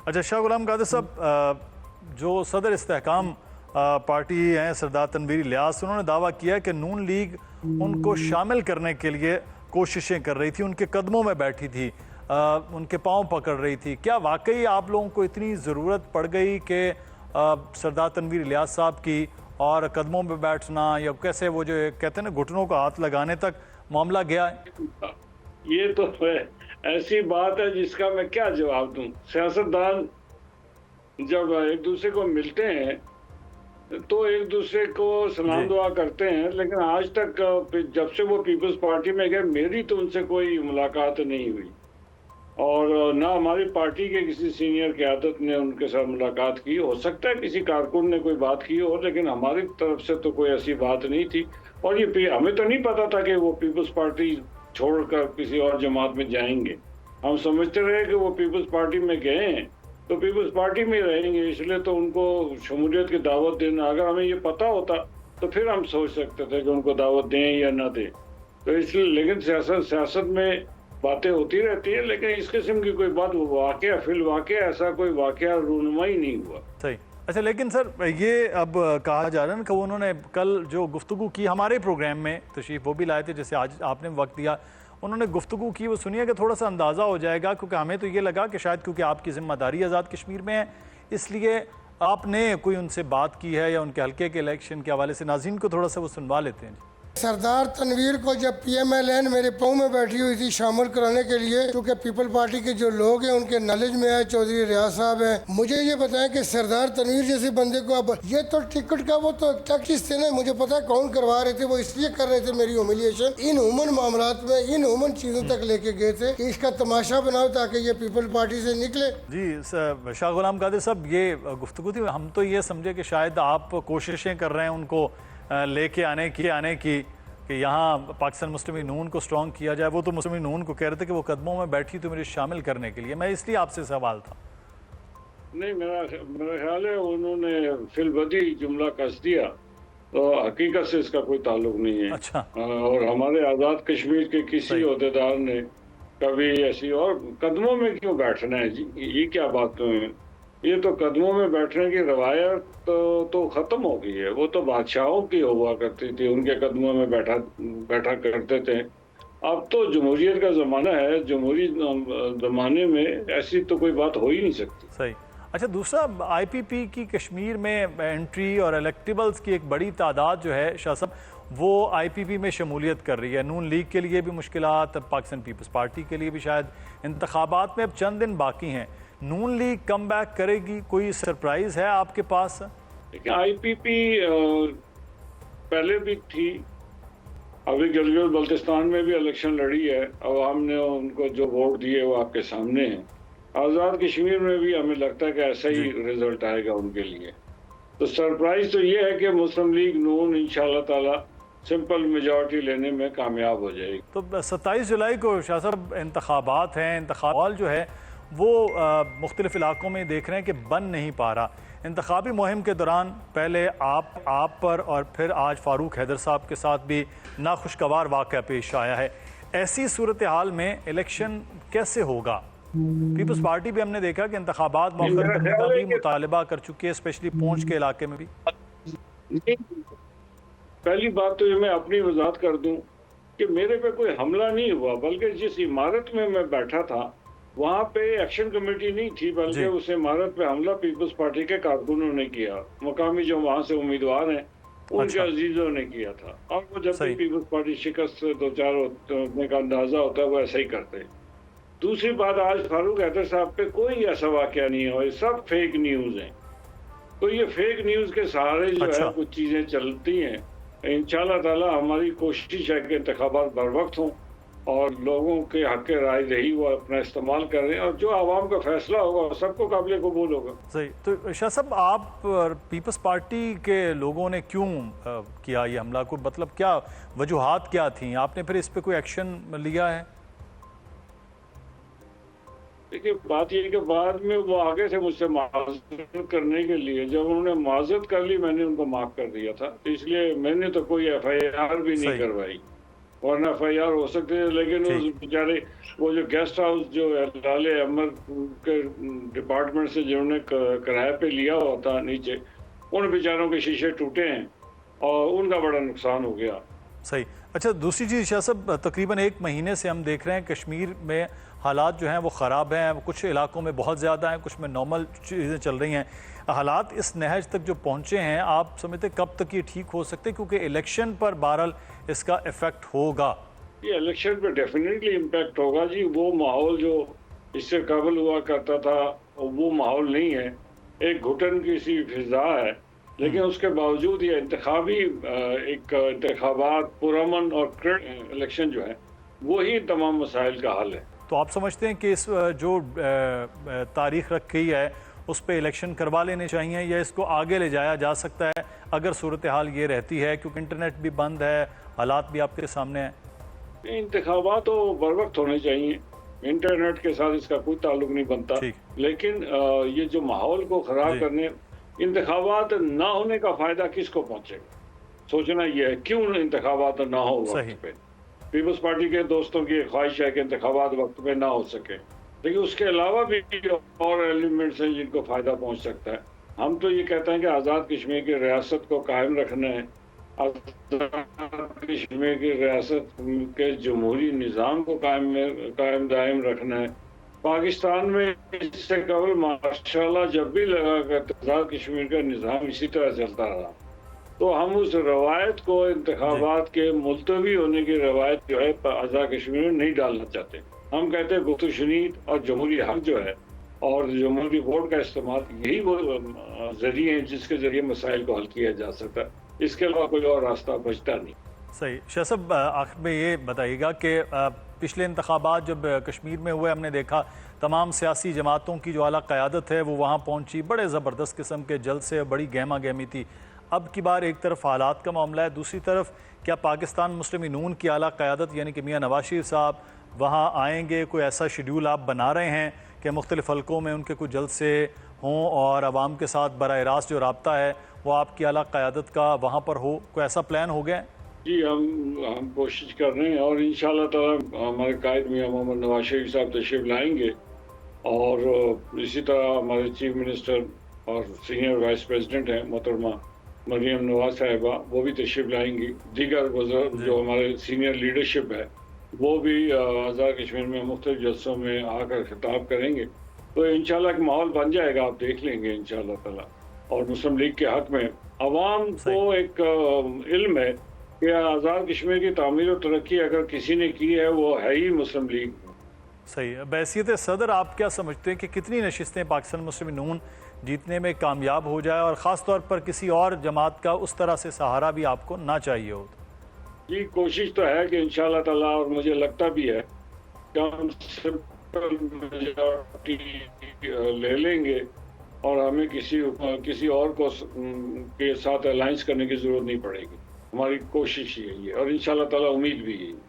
اچھا شاہ غلام قادر صاحب، جو صدر استحکام پارٹی ہیں سردار تنویر الیاس، انہوں نے دعویٰ کیا کہ نون لیگ ان کو شامل کرنے کے لیے کوششیں کر رہی تھی، ان کے قدموں میں بیٹھی تھی، ان کے پاؤں پکڑ رہی تھی۔ کیا واقعی آپ لوگوں کو اتنی ضرورت پڑ گئی کہ سردار تنویر الیاس صاحب کی اور قدموں میں بیٹھنا، یا کیسے وہ جو کہتے ہیں نا گھٹنوں کا ہاتھ لگانے تک معاملہ گیا ہے؟ یہ تو ایسی بات ہے جس کا میں کیا جواب دوں۔ سیاستدان جب ایک دوسرے کو ملتے ہیں تو ایک دوسرے کو سلام دعا کرتے ہیں، لیکن آج تک جب سے وہ پیپلز پارٹی میں گئے میری تو ان سے کوئی ملاقات نہیں ہوئی، اور نہ ہماری پارٹی کے کسی سینئر قیادت نے ان کے ساتھ ملاقات کی۔ ہو سکتا ہے کسی کارکن نے کوئی بات کی ہو، لیکن ہماری طرف سے تو کوئی ایسی بات نہیں تھی، اور یہ ہمیں تو نہیں پتا تھا کہ وہ پیپلز پارٹی چھوڑ کر کسی اور جماعت میں جائیں گے۔ ہم سمجھتے رہے کہ وہ پیپلز پارٹی میں گئے ہیں تو پیپلز پارٹی میں رہیں گے، اس لیے تو ان کو شمولیت کی دعوت دینا، اگر ہمیں یہ پتا ہوتا تو پھر ہم سوچ سکتے تھے کہ ان کو دعوت دیں یا نہ دیں۔ تو اس لیے لیکن سیاست میں باتیں ہوتی رہتی ہیں، لیکن اس قسم کی کوئی بات واقعہ فی الواقع ایسا کوئی واقعہ رونمائی نہیں ہوا۔ صحیح۔ اچھا لیکن سر یہ اب کہا جا رہا ہے کہ انہوں نے کل جو گفتگو کی ہمارے پروگرام میں تشریف وہ بھی لائے تھے، جیسے آج آپ نے وقت دیا، انہوں نے گفتگو کی، وہ سنیے کہ تھوڑا سا اندازہ ہو جائے گا، کیونکہ ہمیں تو یہ لگا کہ شاید کیونکہ آپ کی ذمہ داری آزاد کشمیر میں ہے اس لیے آپ نے کوئی ان سے بات کی ہے یا ان کے حلقے کے الیکشن کے حوالے سے۔ ناظرین کو تھوڑا سا وہ سنوا لیتے ہیں۔ سردار تنویر کو جب پی ایم ایل این میرے پاؤں میں بیٹھی ہوئی تھی شامل کرانے کے لیے، کیونکہ پیپل پارٹی کے جو لوگ ہیں ان کے نالج میں ہے، چودھری ریاض صاحب ہیں، مجھے یہ بتائیں کہ سردار تنویر جیسے بندے کو اب یہ تو ٹکٹ کا وہ تو ٹیکسیز تھے نا، مجھے پتا ہے کون کروا رہے تھے، وہ اس لیے کر رہے تھے میری ہیوملیشن، ان ہیومن معاملات میں ان ہیومن چیزوں تک لے کے گئے تھے کہ اس کا تماشا بناؤ تاکہ یہ پیپل پارٹی سے نکلے۔ جی شاہ غلام قادر صاحب، یہ گفتگو تھی، ہم تو یہ سمجھے کہ شاید آپ کوششیں کر رہے ہیں ان کو لے کے آنے کی کہ یہاں پاکستان مسلم نون کو سٹرونگ کیا جائے۔ وہ تو مسلم نون کو کہہ رہے تھے کہ وہ قدموں میں بیٹھی تو مجھے شامل کرنے کے لیے، میں اس لیے آپ سے سوال تھا۔ نہیں، میرا خیال ہے انہوں نے فی البدی جملہ کس دیا، تو حقیقت سے اس کا کوئی تعلق نہیں ہے۔ اچھا، اور ہمارے آزاد کشمیر کے کسی عہدیدار نے کبھی ایسی اور قدموں میں کیوں بیٹھنا ہے جی، یہ کیا بات ہے؟ یہ تو قدموں میں بیٹھنے کی روایت تو ختم ہو گئی ہے، وہ تو بادشاہوں کی ہوا کرتی تھی، ان کے قدموں میں بیٹھا کرتے تھے۔ اب تو جمہوریت کا زمانہ ہے، جمہوری زمانے میں ایسی تو کوئی بات ہو ہی نہیں سکتی۔ صحیح۔ اچھا دوسرا، آئی پی پی کی کشمیر میں انٹری اور الیکٹیبلز کی ایک بڑی تعداد جو ہے شاہ صاحب وہ آئی پی پی میں شمولیت کر رہی ہے۔ نون لیگ کے لیے بھی مشکلات، پاکستان پیپلز پارٹی کے لیے بھی، شاید انتخابات میں اب چند دن باقی ہیں، نون لیگ کم بیک کرے گی؟ کوئی سرپرائز ہے آپ کے پاس؟ لیکن آئی پی پی پہلے بھی تھی، ابھی گلگت بلتستان میں بھی الیکشن لڑی ہے، عوام نے ان کو جو ووٹ دیے وہ آپ کے سامنے ہیں۔ آزاد کشمیر میں بھی ہمیں لگتا ہے کہ ایسا ہی رزلٹ آئے گا ان کے لیے۔ تو سرپرائز تو یہ ہے کہ مسلم لیگ نون انشاءاللہ تعالی سمپل میجورٹی لینے میں کامیاب ہو جائے گی۔ تو 27 جولائی کو شاہ صاحب انتخابات ہیں، انتخابات جو ہے وہ مختلف علاقوں میں دیکھ رہے ہیں کہ بن نہیں پا رہا۔ انتخابی مہم کے دوران پہلے آپ پر اور پھر آج فاروق حیدر صاحب کے ساتھ بھی ناخوشگوار واقعہ پیش آیا ہے۔ ایسی صورتحال میں الیکشن کیسے ہوگا؟ پیپلز پارٹی بھی ہم نے دیکھا کہ انتخابات مؤخر کرنے کا بھی مطالبہ کر چکی ہے، اسپیشلی پونچھ کے علاقے میں بھی۔ پہلی بات تو یہ میں اپنی وضاحت کر دوں کہ میرے پہ کوئی حملہ نہیں ہوا، بلکہ جس عمارت میں میں بیٹھا تھا وہاں پہ ایکشن کمیٹی نہیں تھی، بلکہ اس عمارت پہ حملہ پیپلز پارٹی کے کارکنوں نے کیا، مقامی جو وہاں سے امیدوار ہیں ان کے عزیزوں نے کیا تھا، اور وہ جب بھی پیپلز پارٹی شکست سے دو چار ہونے کا اندازہ ہوتا ہے وہ ایسا ہی کرتے ہیں۔ دوسری بات، آج فاروق حیدر صاحب پہ کوئی ایسا واقعہ نہیں ہوا، یہ سب فیک نیوز ہیں۔ تو یہ فیک نیوز کے سہارے جو ہے کچھ چیزیں چلتی ہیں۔ انشاءاللہ تعالی ہماری کوشش ہے کہ انتخابات بر وقت ہوں اور لوگوں کے حق رائے دہی وہ اپنا استعمال کر رہے ہیں، اور جو عوام کا فیصلہ ہوگا سب کو قابل قبول ہوگا۔ صحیح۔ تو شاہ صاحب، آپ پیپلز پارٹی کے لوگوں نے کیوں کیا یہ حملہ؟ کو مطلب کیا وجوہات کیا تھیں؟ آپ نے پھر اس پہ کوئی ایکشن لیا ہے؟ دیکھیے بات یہ کہ بعد میں وہ آگے سے مجھ سے معذرت کرنے کے لیے، جب انہوں نے معذرت کر لی میں نے ان کو معاف کر دیا تھا، اس لیے میں نے تو کوئی ایف آئی آر بھی نہیں کروائی۔ ورنہ FIR ہو سکتے ہیں. لیکن اس بیچارے وہ جو گیسٹ ہاؤس جو لال امر کے ڈپارٹمنٹ سے جنہوں نے کرایہ پہ لیا ہوا تھا نیچے، ان بیچاروں کے شیشے ٹوٹے ہیں اور ان کا بڑا نقصان ہو گیا. صحیح. اچھا دوسری چیز شاہ صاحب، تقریباً 1 مہینے سے ہم دیکھ رہے ہیں کشمیر میں حالات جو ہیں وہ خراب ہیں، کچھ علاقوں میں بہت زیادہ ہیں، کچھ میں نارمل چیزیں چل رہی ہیں. حالات اس نہج تک جو پہنچے ہیں، آپ سمجھتے کب تک یہ ٹھیک ہو سکتے؟ کیونکہ الیکشن پر بہرحال اس کا ایفیکٹ ہوگا. یہ الیکشن پہ ڈیفینیٹلی امپیکٹ ہوگا جی. وہ ماحول جو اس سے قبل ہوا کرتا تھا وہ ماحول نہیں ہے، ایک گھٹن کی سی فضا ہے. لیکن اس کے باوجود یہ انتخابات پرامن اور الیکشن جو ہے وہی تمام مسائل کا حل ہے. تو آپ سمجھتے ہیں کہ اس جو تاریخ رکھی ہے اس پہ الیکشن کروا لینے چاہیے، یا اس کو آگے لے جایا جا سکتا ہے اگر صورتحال یہ رہتی ہے؟ کیونکہ انٹرنیٹ بھی بند ہے، حالات بھی آپ کے سامنے ہیں. انتخابات تو بر وقت ہونے چاہیے، انٹرنیٹ کے ساتھ اس کا کوئی تعلق نہیں بنتا. لیکن یہ جو ماحول کو خراب کرنے، انتخابات نہ ہونے کا فائدہ کس کو پہنچے گا؟ سوچنا یہ ہے کیوں انتخابات نہ ہو وقت پہ. پیپلز پارٹی کے دوستوں کی خواہش ہے کہ انتخابات وقت پہ نہ ہو سکے، لیکن اس کے علاوہ بھی اور ایلیمنٹس ہیں جن کو فائدہ پہنچ سکتا ہے. ہم تو یہ کہتے ہیں کہ آزاد کشمیر کی ریاست کو قائم رکھنا ہے، آزاد کشمیر کی ریاست کے جمہوری نظام کو قائم دائم رکھنا ہے. پاکستان میں اس سے قبل ماشاءاللہ جب بھی لگا کہ آزاد کشمیر کا نظام اسی طرح چلتا رہا، تو ہم اس روایت کو، انتخابات کے ملتوی ہونے کی روایت جو ہے آزاد کشمیر میں نہیں ڈالنا چاہتے. ہم کہتے ہیں گفت و شنید اور جمہوری حق جو ہے اور جمہوری ووٹ کا استعمال، یہی وہ ذریعے ہیں جس کے ذریعے مسائل کو حل کیا جا سکتا ہے. اس کے علاوہ کوئی اور راستہ بچتا نہیں. صحیح. شاہ صاحب آخر میں یہ بتائیے گا کہ پچھلے انتخابات جب کشمیر میں ہوئے، ہم نے دیکھا تمام سیاسی جماعتوں کی جو اعلیٰ قیادت ہے وہ وہاں پہنچی، بڑے زبردست قسم کے جلسے، بڑی گہما گہمی تھی. اب کی بار ایک طرف حالات کا معاملہ ہے، دوسری طرف کیا پاکستان مسلم نون کی اعلیٰ قیادت یعنی کہ میاں نواز شریف صاحب وہاں آئیں گے؟ کوئی ایسا شیڈیول آپ بنا رہے ہیں کہ مختلف حلقوں میں ان کے کچھ جلسے ہوں اور عوام کے ساتھ براہ راست جو رابطہ ہے وہ آپ کی اعلیٰ قیادت کا وہاں پر ہو؟ کوئی ایسا پلان ہو گیا ہے؟ جی ہم کوشش کر رہے ہیں، اور انشاءاللہ تعالی ہمارے قائد میاں محمد نواز شریف صاحب تشریف لائیں گے، اور اسی طرح ہمارے چیف منسٹر اور سینئر وائس پریزیڈنٹ ہیں محترمہ مریم نواز صاحبہ، وہ بھی تشریف لائیں گی. دیگر بزرگ جو ہمارے سینئر لیڈرشپ ہے وہ بھی آزاد کشمیر میں مختلف جلسوں میں آ کر خطاب کریں گے. تو انشاءاللہ ایک ماحول بن جائے گا، آپ دیکھ لیں گے انشاءاللہ تعالی. اور مسلم لیگ کے حق میں عوام کو ایک علم ہے کہ آزاد کشمیر کی تعمیر و ترقی اگر کسی نے کی ہے وہ ہے ہی مسلم لیگ. صحیح. بحیثیت صدر آپ کیا سمجھتے ہیں کہ کتنی نشستیں پاکستان مسلم نون جیتنے میں کامیاب ہو جائے، اور خاص طور پر کسی اور جماعت کا اس طرح سے سہارا بھی آپ کو نہ چاہیے ہو؟ جی کوشش تو ہے کہ انشاءاللہ تعالی، اور مجھے لگتا بھی ہے کہ ہم سمپل میجارٹی لے لیں گے اور ہمیں کسی اور کو کے ساتھ الائنس کرنے کی ضرورت نہیں پڑے گی. ہماری کوشش یہی ہے اور انشاءاللہ تعالی امید بھی یہی ہے.